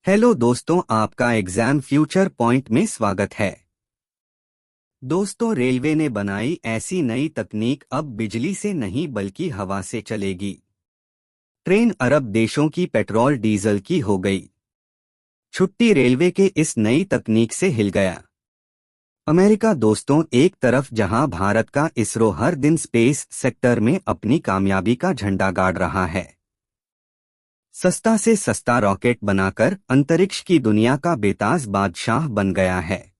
Hello दोस्तों, आपका exam future point में स्वागत है। दोस्तों, रेलवे ने बनाई ऐसी नई तकनीक अब बिजली से नहीं बल्कि हवा से चलेगी। ट्रेन अरब देशों की पेट्रोल डीजल की हो गई। छुट्टी रेलवे के इस नई तकनीक से हिल गया। अमेरिका दोस्तों, एक तरफ जहां भारत का इसरो हर दिन स्पेस सेक्टर में अपनी कामयाबी का झंडा गाड़ रहा है, सस्ता से सस्ता रॉकेट बनाकर अंतरिक्ष की दुनिया का बेताज बादशाह बन गया है,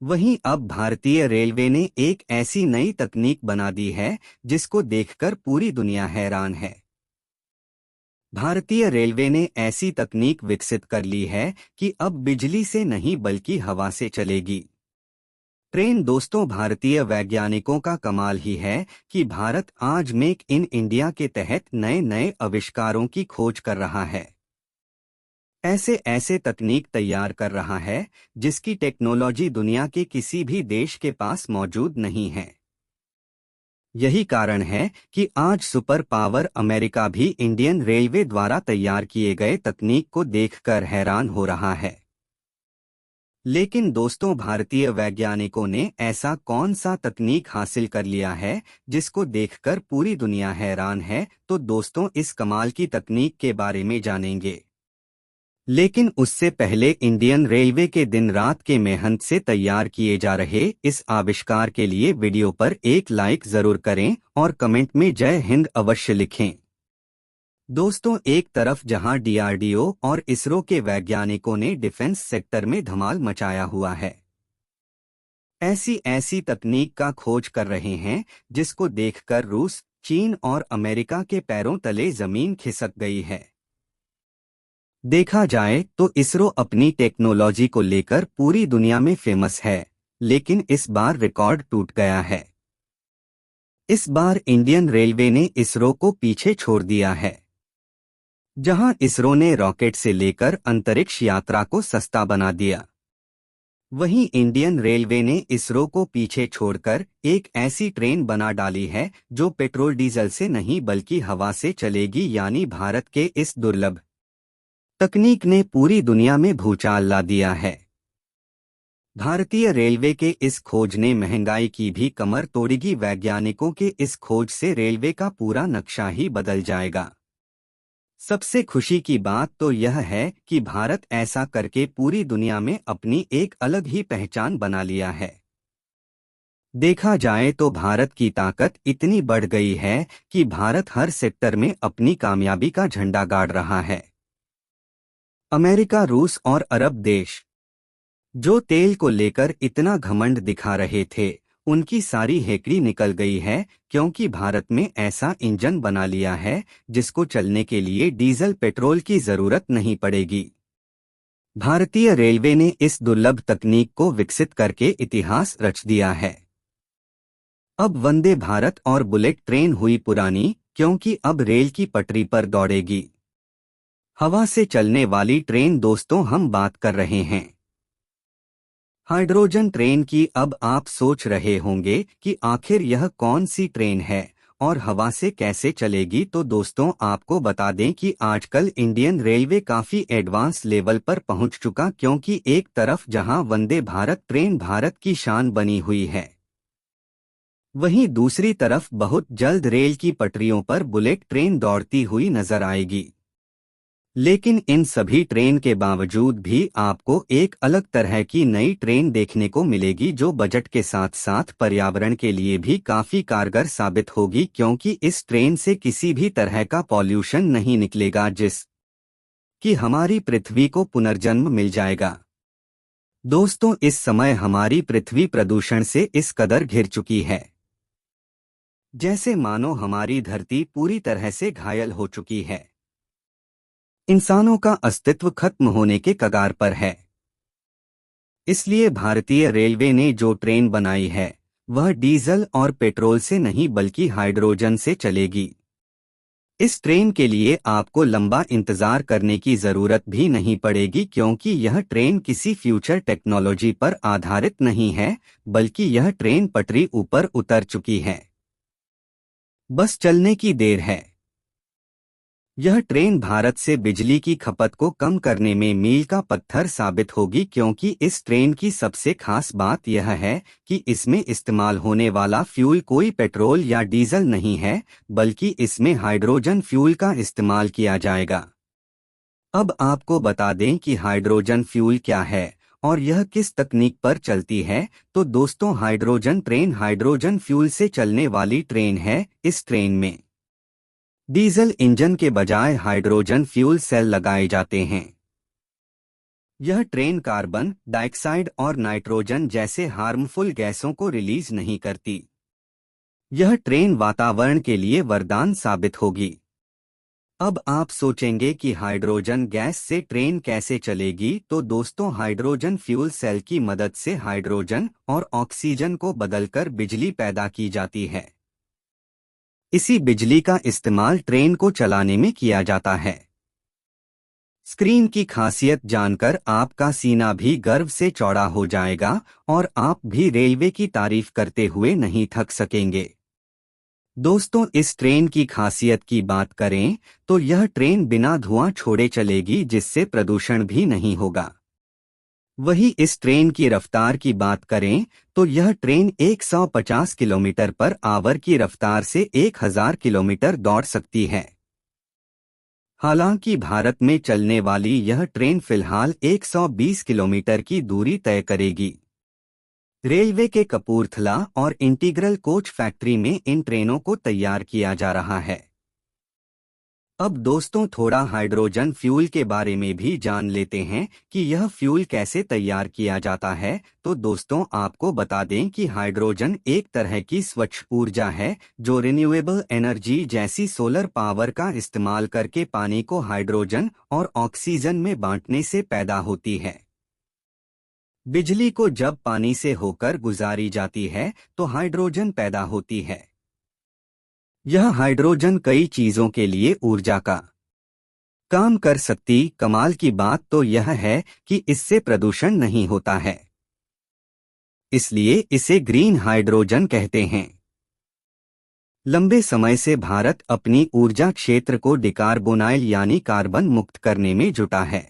वहीं अब भारतीय रेलवे ने एक ऐसी नई तकनीक बना दी है जिसको देखकर पूरी दुनिया हैरान है। भारतीय रेलवे ने ऐसी तकनीक विकसित कर ली है कि अब बिजली से नहीं बल्कि हवा से चलेगी ट्रेन। दोस्तों, भारतीय वैज्ञानिकों का कमाल ही है कि भारत आज मेक इन इंडिया के तहत नए नए आविष्कारों की खोज कर रहा है। ऐसे ऐसे तकनीक तैयार कर रहा है जिसकी टेक्नोलॉजी दुनिया के किसी भी देश के पास मौजूद नहीं है। यही कारण है कि आज सुपर पावर अमेरिका भी इंडियन रेलवे द्वारा तैयार किए गए तकनीक को देखकर हैरान हो रहा है। लेकिन दोस्तों, भारतीय वैज्ञानिकों ने ऐसा कौन सा तकनीक हासिल कर लिया है जिसको देखकर पूरी दुनिया हैरान है? तो दोस्तों, इस कमाल की तकनीक के बारे में जानेंगे। लेकिन उससे पहले इंडियन रेलवे के दिन रात के मेहनत से तैयार किए जा रहे इस आविष्कार के लिए वीडियो पर एक लाइक जरूर करें और कमेंट में जय हिंद अवश्य लिखें। दोस्तों, एक तरफ जहां डीआरडीओ और इसरो के वैज्ञानिकों ने डिफेंस सेक्टर में धमाल मचाया हुआ है, ऐसी ऐसी तकनीक का खोज कर रहे हैं जिसको देखकर रूस, चीन और अमेरिका के पैरों तले जमीन खिसक गई है। देखा जाए तो इसरो अपनी टेक्नोलॉजी को लेकर पूरी दुनिया में फेमस है, लेकिन इस बार रिकॉर्ड टूट गया है। इस बार इंडियन रेलवे ने इसरो को पीछे छोड़ दिया है। जहां इसरो ने रॉकेट से लेकर अंतरिक्ष यात्रा को सस्ता बना दिया, वहीं इंडियन रेलवे ने इसरो को पीछे छोड़कर एक ऐसी ट्रेन बना डाली है जो पेट्रोल डीजल से नहीं बल्कि हवा से चलेगी। यानी भारत के इस दुर्लभ तकनीक ने पूरी दुनिया में भूचाल ला दिया है। भारतीय रेलवे के इस खोज ने महंगाई की भी कमर तोड़ेगी। वैज्ञानिकों के इस खोज से रेलवे का पूरा नक्शा ही बदल जाएगा। सबसे खुशी की बात तो यह है कि भारत ऐसा करके पूरी दुनिया में अपनी एक अलग ही पहचान बना लिया है। देखा जाए तो भारत की ताकत इतनी बढ़ गई है कि भारत हर सेक्टर में अपनी कामयाबी का झंडा गाड़ रहा है। अमेरिका, रूस और अरब देश जो तेल को लेकर इतना घमंड दिखा रहे थे, उनकी सारी हेकड़ी निकल गई है, क्योंकि भारत में ऐसा इंजन बना लिया है जिसको चलने के लिए डीजल पेट्रोल की जरूरत नहीं पड़ेगी। भारतीय रेलवे ने इस दुर्लभ तकनीक को विकसित करके इतिहास रच दिया है। अब वंदे भारत और बुलेट ट्रेन हुई पुरानी, क्योंकि अब रेल की पटरी पर दौड़ेगी। हवा से चलने वाली ट्रेन दोस्तों, हम बात कर रहे हैं हाइड्रोजन ट्रेन की। अब आप सोच रहे होंगे कि आखिर यह कौन सी ट्रेन है और हवा से कैसे चलेगी। तो दोस्तों, आपको बता दें कि आजकल इंडियन रेलवे काफी एडवांस लेवल पर पहुंच चुका, क्योंकि एक तरफ जहां वंदे भारत ट्रेन भारत की शान बनी हुई है, वहीं दूसरी तरफ बहुत जल्द रेल की पटरियों पर बुलेट ट्रेन दौड़ती हुई नजर आएगी। लेकिन इन सभी ट्रेन के बावजूद भी आपको एक अलग तरह की नई ट्रेन देखने को मिलेगी, जो बजट के साथ साथ पर्यावरण के लिए भी काफी कारगर साबित होगी, क्योंकि इस ट्रेन से किसी भी तरह का पॉल्यूशन नहीं निकलेगा, जिस कि हमारी पृथ्वी को पुनर्जन्म मिल जाएगा। दोस्तों, इस समय हमारी पृथ्वी प्रदूषण से इस कदर घिर चुकी है जैसे मानो हमारी धरती पूरी तरह से घायल हो चुकी है। इंसानों का अस्तित्व खत्म होने के कगार पर है। इसलिए भारतीय रेलवे ने जो ट्रेन बनाई है वह डीजल और पेट्रोल से नहीं बल्कि हाइड्रोजन से चलेगी। इस ट्रेन के लिए आपको लंबा इंतजार करने की जरूरत भी नहीं पड़ेगी, क्योंकि यह ट्रेन किसी फ्यूचर टेक्नोलॉजी पर आधारित नहीं है, बल्कि यह ट्रेन पटरी ऊपर उतर चुकी है। बस चलने की देर है। यह ट्रेन भारत से बिजली की खपत को कम करने में मील का पत्थर साबित होगी, क्योंकि इस ट्रेन की सबसे खास बात यह है कि इसमें इस्तेमाल होने वाला फ्यूल कोई पेट्रोल या डीजल नहीं है, बल्कि इसमें हाइड्रोजन फ्यूल का इस्तेमाल किया जाएगा। अब आपको बता दें कि हाइड्रोजन फ्यूल क्या है और यह किस तकनीक पर चलती है। तो दोस्तों, हाइड्रोजन ट्रेन हाइड्रोजन फ्यूल से चलने वाली ट्रेन है। इस ट्रेन में डीजल इंजन के बजाय हाइड्रोजन फ्यूल सेल लगाए जाते हैं। यह ट्रेन कार्बन डाइऑक्साइड और नाइट्रोजन जैसे हार्मफुल गैसों को रिलीज नहीं करती। यह ट्रेन वातावरण के लिए वरदान साबित होगी। अब आप सोचेंगे कि हाइड्रोजन गैस से ट्रेन कैसे चलेगी। तो दोस्तों, हाइड्रोजन फ्यूल सेल की मदद से हाइड्रोजन और ऑक्सीजन को बदलकर बिजली पैदा की जाती है। इसी बिजली का इस्तेमाल ट्रेन को चलाने में किया जाता है। स्क्रीन की खासियत जानकर आपका सीना भी गर्व से चौड़ा हो जाएगा और आप भी रेलवे की तारीफ करते हुए नहीं थक सकेंगे। दोस्तों, इस ट्रेन की खासियत की बात करें तो यह ट्रेन बिना धुआं छोड़े चलेगी, जिससे प्रदूषण भी नहीं होगा। वही इस ट्रेन की रफ्तार की बात करें तो यह ट्रेन 150 किलोमीटर पर आवर की रफ्तार से 1000 किलोमीटर दौड़ सकती है। हालांकि भारत में चलने वाली यह ट्रेन फिलहाल 120 किलोमीटर की दूरी तय करेगी। रेलवे के कपूरथला और इंटीग्रल कोच फैक्ट्री में इन ट्रेनों को तैयार किया जा रहा है। अब दोस्तों, थोड़ा हाइड्रोजन फ्यूल के बारे में भी जान लेते हैं कि यह फ्यूल कैसे तैयार किया जाता है। तो दोस्तों, आपको बता दें कि हाइड्रोजन एक तरह की स्वच्छ ऊर्जा है जो रिन्यूएबल एनर्जी जैसी सोलर पावर का इस्तेमाल करके पानी को हाइड्रोजन और ऑक्सीजन में बांटने से पैदा होती है। बिजली को जब पानी से होकर गुजारी जाती है तो हाइड्रोजन पैदा होती है। यह हाइड्रोजन कई चीजों के लिए ऊर्जा का काम कर सकती। कमाल की बात तो यह है कि इससे प्रदूषण नहीं होता है, इसलिए इसे ग्रीन हाइड्रोजन कहते हैं। लंबे समय से भारत अपनी ऊर्जा क्षेत्र को डिकार्बोनाइल यानी कार्बन मुक्त करने में जुटा है।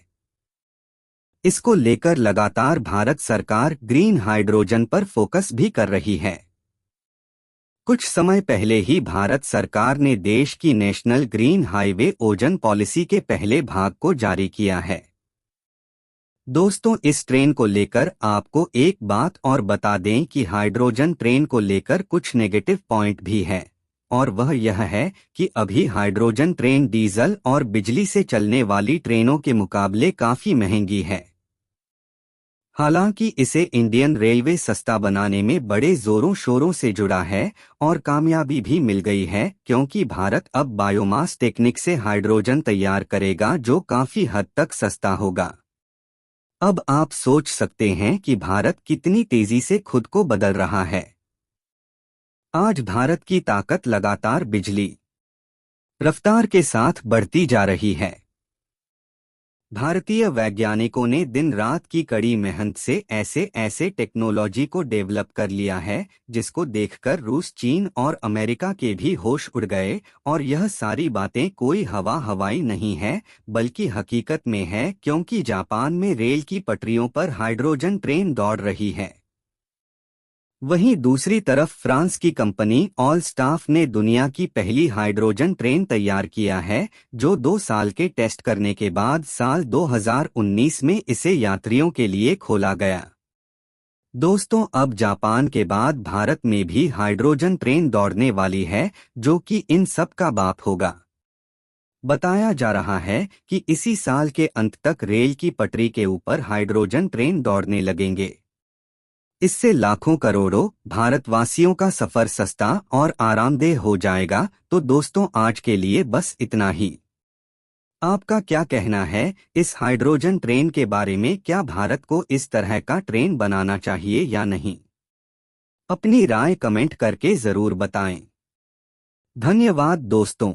इसको लेकर लगातार भारत सरकार ग्रीन हाइड्रोजन पर फोकस भी कर रही है। कुछ समय पहले ही भारत सरकार ने देश की नेशनल ग्रीन हाईवे ओजन पॉलिसी के पहले भाग को जारी किया है। दोस्तों, इस ट्रेन को लेकर आपको एक बात और बता दें कि हाइड्रोजन ट्रेन को लेकर कुछ नेगेटिव पॉइंट भी है, और वह यह है कि अभी हाइड्रोजन ट्रेन डीजल और बिजली से चलने वाली ट्रेनों के मुकाबले काफी महंगी है। हालांकि इसे इंडियन रेलवे सस्ता बनाने में बड़े जोरों शोरों से जुड़ा है और कामयाबी भी मिल गई है, क्योंकि भारत अब बायोमास टेक्निक से हाइड्रोजन तैयार करेगा जो काफी हद तक सस्ता होगा। अब आप सोच सकते हैं कि भारत कितनी तेजी से खुद को बदल रहा है। आज भारत की ताकत लगातार बिजली रफ्तार के साथ बढ़ती जा रही है। भारतीय वैज्ञानिकों ने दिन रात की कड़ी मेहनत से ऐसे टेक्नोलॉजी को डेवलप कर लिया है जिसको देखकर रूस, चीन और अमेरिका के भी होश उड़ गए। और यह सारी बातें कोई हवाई नहीं है, बल्कि हकीकत में है, क्योंकि जापान में रेल की पटरियों पर हाइड्रोजन ट्रेन दौड़ रही है। वहीं दूसरी तरफ फ्रांस की कंपनी ऑल स्टाफ ने दुनिया की पहली हाइड्रोजन ट्रेन तैयार किया है, जो 2 साल के टेस्ट करने के बाद साल 2019 में इसे यात्रियों के लिए खोला गया। दोस्तों, अब जापान के बाद भारत में भी हाइड्रोजन ट्रेन दौड़ने वाली है, जो कि इन सब का बाप होगा। बताया जा रहा है कि इसी साल के अंत तक रेल की पटरी के ऊपर हाइड्रोजन ट्रेन दौड़ने लगेंगे। इससे लाखों करोड़ों भारतवासियों का सफर सस्ता और आरामदेह हो जाएगा। तो दोस्तों, आज के लिए बस इतना ही। आपका क्या कहना है इस हाइड्रोजन ट्रेन के बारे में? क्या भारत को इस तरह का ट्रेन बनाना चाहिए या नहीं? अपनी राय कमेंट करके जरूर बताएं। धन्यवाद दोस्तों।